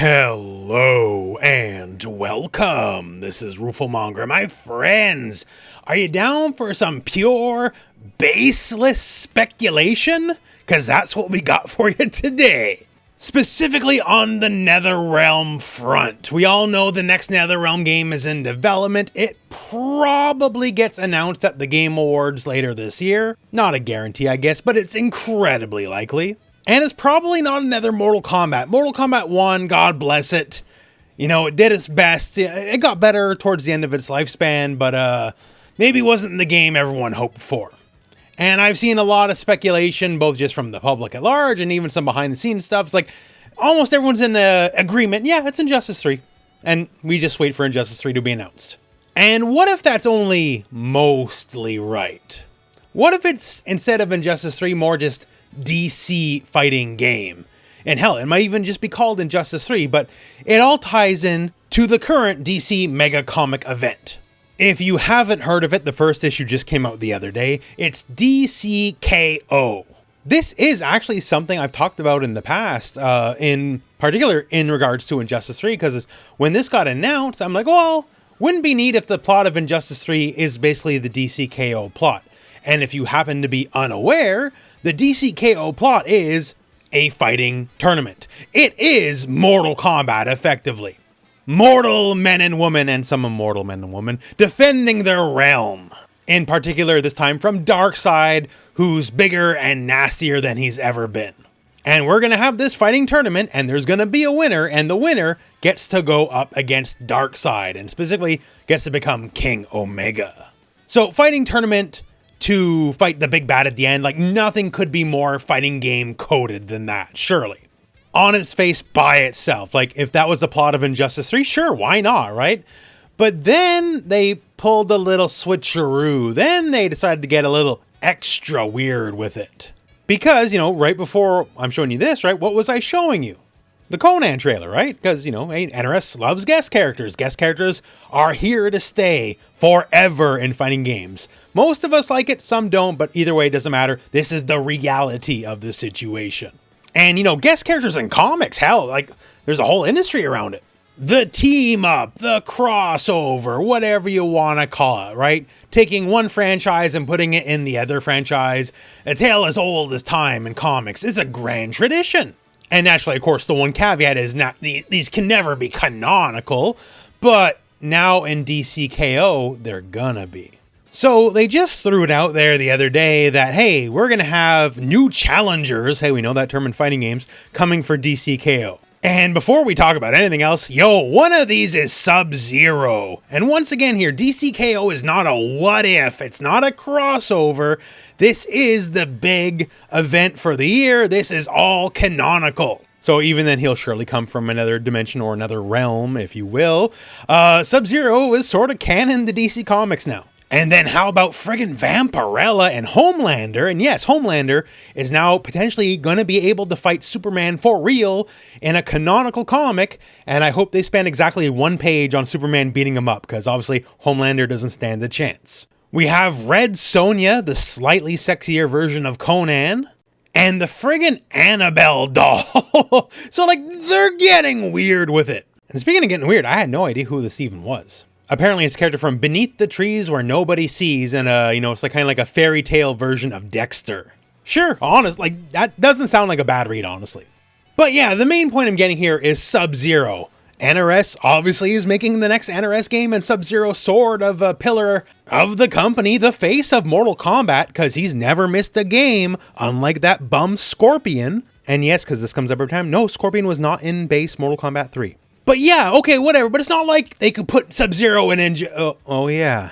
Hello and welcome. This is rooflemonger. My friends, are you down for some pure, baseless speculation? Because that's what we got for you today. Specifically on the Netherrealm front. We all know the next Netherrealm game is in development. It probably gets announced at the Game Awards later this year. Not a guarantee, I guess, but it's incredibly likely. And it's probably not another Mortal Kombat. Mortal Kombat 1, God bless it. You know, it did its best. It got better towards the end of its lifespan, but maybe wasn't the game everyone hoped for. And I've seen a lot of speculation, both just from the public at large and even some behind the scenes stuff. It's like almost everyone's in agreement. Yeah, it's Injustice 3. And we just wait for Injustice 3 to be announced. And what if that's only mostly right? What if it's, instead of Injustice 3, more just DC fighting game? And hell, it might even just be called Injustice 3, but it all ties in to the current DC mega comic event. If you haven't heard of it, the first issue just came out the other day. It's DCKO. This is actually something I've talked about in the past, in particular in regards to Injustice 3, because when this got announced, I'm like, well, wouldn't be neat if the plot of Injustice 3 is basically the DCKO plot. And if you happen to be unaware, the DCKO plot is a fighting tournament. It is Mortal Kombat, effectively. Mortal men and women, and some immortal men and women, defending their realm. In particular, this time from Darkseid, who's bigger and nastier than he's ever been. And we're going to have this fighting tournament, and there's going to be a winner, and the winner gets to go up against Darkseid, and specifically gets to become King Omega. So, fighting tournament to fight the big bad at the end, like nothing could be more fighting game coded than that, surely. On its face by itself, like if that was the plot of Injustice 3, sure, why not, right? But then they pulled a little switcheroo. Then they decided to get a little extra weird with it. Because, you know, right before I'm showing you this, right, what was I showing you? The Conan trailer, right? Because, you know, NRS loves guest characters. Guest characters are here to stay forever in fighting games. Most of us like it, some don't, but either way, it doesn't matter. This is the reality of the situation. And, you know, guest characters in comics, hell, like, there's a whole industry around it. The team up, the crossover, whatever you want to call it, right? Taking one franchise and putting it in the other franchise. A tale as old as time in comics is a grand tradition. And naturally, of course, the one caveat is not these can never be canonical, but now in DCKO, they're gonna be. So they just threw it out there the other day that, hey, we're going to have new challengers, hey, we know that term in fighting games, coming for DCKO. And before we talk about anything else, one of these is Sub-Zero. And once again here, DCKO is not a what if, it's not a crossover. This is the big event for the year. This is all canonical. So even then, he'll surely come from another dimension or another realm, if you will. Sub-Zero is sort of canon to DC Comics now. And then how about friggin' Vampirella and Homelander? And yes, Homelander is now potentially going to be able to fight Superman for real in a canonical comic. And I hope they spend exactly one page on Superman beating him up, because obviously Homelander doesn't stand a chance. We have Red Sonja, the slightly sexier version of Conan, and the friggin' Annabelle doll. So like, they're getting weird with it. And speaking of getting weird, I had no idea who this even was. Apparently it's a character from Beneath the Trees Where Nobody Sees, and you know, it's like kind of like a fairy tale version of Dexter. Sure, honest, like that doesn't sound like a bad read, honestly. But yeah, the main point I'm getting here is Sub-Zero. NRS obviously is making the next NRS game, and Sub-Zero sort of a pillar of the company, the face of Mortal Kombat, because he's never missed a game, unlike that bum Scorpion. And yes, because this comes up every time, no, Scorpion was not in base Mortal Kombat 3. But yeah, okay, whatever. But it's not like they could put Sub-Zero in oh yeah.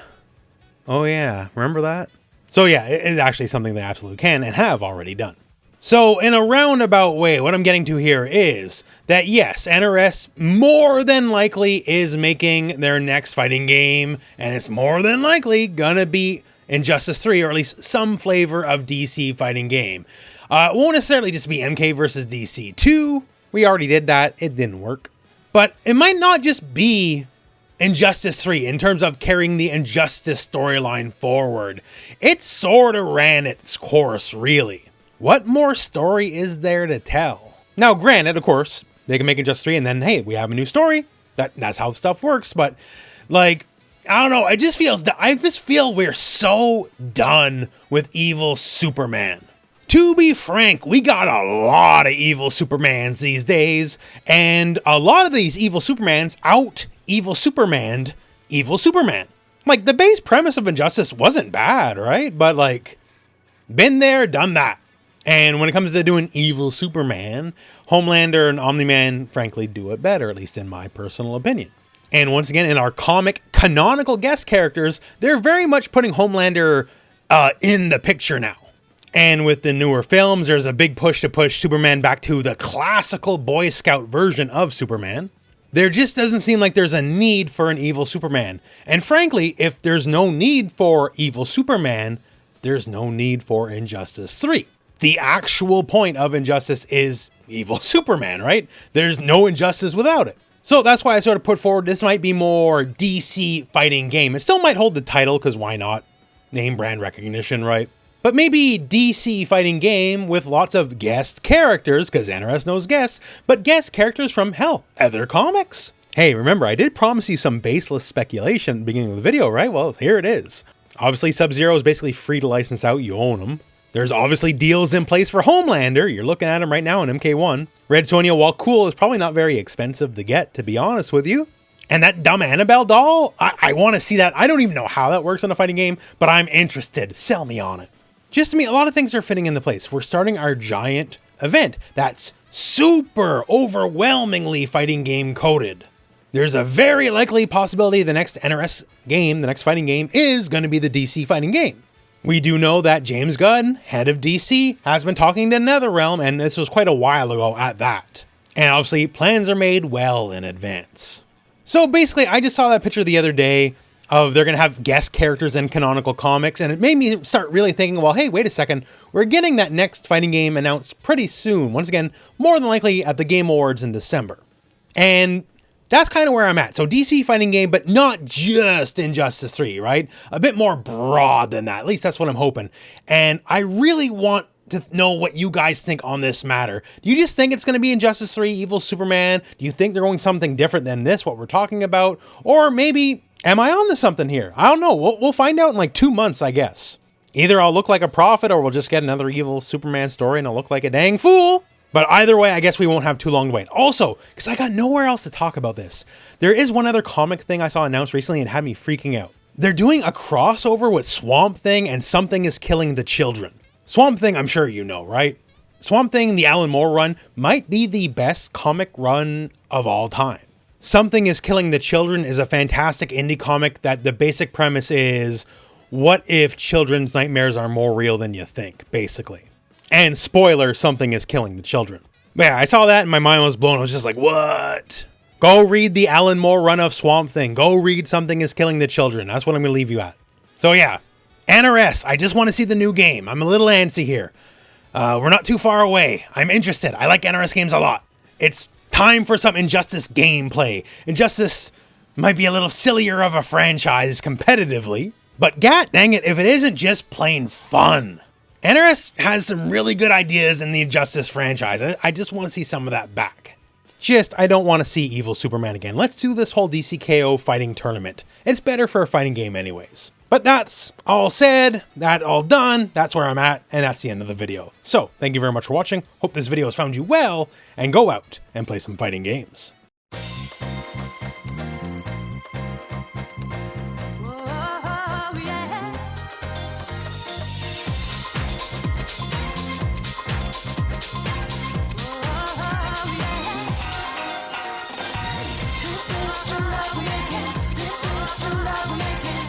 Oh yeah, remember that? So yeah, it's actually something they absolutely can and have already done. So in a roundabout way, what I'm getting to here is that yes, NRS more than likely is making their next fighting game, and it's more than likely gonna be Injustice 3, or at least some flavor of DC fighting game. It won't necessarily just be MK versus DC 2. We already did that, it didn't work. But it might not just be Injustice 3 in terms of carrying the Injustice storyline forward. It sort of ran its course, really. What more story is there to tell? Now, granted, of course, They can make Injustice 3 and then, hey, we have a new story. That's how stuff works. But like, I don't know. I just feel we're so done with evil Superman. To be frank, we got a lot of evil Supermans these days, and a lot of these evil Supermans evil Superman. Like, the base premise of Injustice wasn't bad, right? But like, been there, done that. And when it comes to doing evil Superman, Homelander and Omni-Man frankly do it better, at least in my personal opinion. And once again, in our comic canonical guest characters, they're very much putting Homelander in the picture now. And with the newer films, there's a big push to push Superman back to the classical Boy Scout version of Superman. There just doesn't seem like there's a need for an evil Superman. And frankly, if there's no need for evil Superman, there's no need for Injustice 3. The actual point of Injustice is evil Superman, right? There's no Injustice without it. So that's why I sort of put forward this might be more DC fighting game. It still might hold the title, because why not? Name brand recognition, right? But maybe DC fighting game with lots of guest characters, because NRS knows guests, but guest characters from, hell, other comics. Hey, remember, I did promise you some baseless speculation at the beginning of the video, right? Well, here it is. Obviously, Sub-Zero is basically free to license out. You own them. There's obviously deals in place for Homelander. You're looking at him right now in MK1. Red Sonja, while cool, is probably not very expensive to get, to be honest with you. And that dumb Annabelle doll, I want to see that. I don't even know how that works in a fighting game, but I'm interested. Sell me on it. Just to me, a lot of things are fitting into place. We're starting our giant event that's super overwhelmingly fighting game coded. There's a very likely possibility the next NRS game, the next fighting game, is going to be the DC fighting game. We do know that James Gunn, head of DC, has been talking to Netherrealm, and this was quite a while ago at that. And obviously, plans are made well in advance. So basically, I just saw that picture the other day of they're going to have guest characters in canonical comics, and it made me start really thinking, well, hey, wait a second, we're getting that next fighting game announced pretty soon. Once again, more than likely at the Game Awards in December. And that's kind of where I'm at. So DC fighting game, but not just Injustice 3, right? A bit more broad than that. At least that's what I'm hoping. And I really want to know what you guys think on this matter. Do you just think it's going to be Injustice 3, Evil Superman? Do you think they're going something different than this, what we're talking about? Or maybe, am I on to something here? I don't know. We'll find out in like 2 months, I guess. Either I'll look like a prophet, or we'll just get another Evil Superman story and I'll look like a dang fool. But either way, I guess we won't have too long to wait. Also, because I got nowhere else to talk about this, there is one other comic thing I saw announced recently and had me freaking out. They're doing a crossover with Swamp Thing and Something is Killing the Children. Swamp Thing, I'm sure you know, right? Swamp Thing, the Alan Moore run, might be the best comic run of all time. Something is Killing the Children is a fantastic indie comic that the basic premise is, what if children's nightmares are more real than you think, basically. And spoiler, something is killing the children. But yeah, I saw that and my mind was blown. I was just like, what? Go read the Alan Moore run of Swamp Thing. Go read Something is Killing the Children. That's what I'm going to leave you at. So yeah, NRS, I just want to see the new game. I'm a little antsy here. We're not too far away. I'm interested. I like NRS games a lot. It's time for some Injustice gameplay. Injustice might be a little sillier of a franchise competitively, but god dang it if it isn't just plain fun. NRS has some really good ideas in the Injustice franchise. I just want to see some of that back. I don't want to see Evil Superman again. Let's do this whole DCKO fighting tournament. It's better for a fighting game anyways. But that's all said, that's all done, that's where I'm at, and that's the end of the video. So, thank you very much for watching. Hope this video has found you well, and go out and play some fighting games. This is the love making.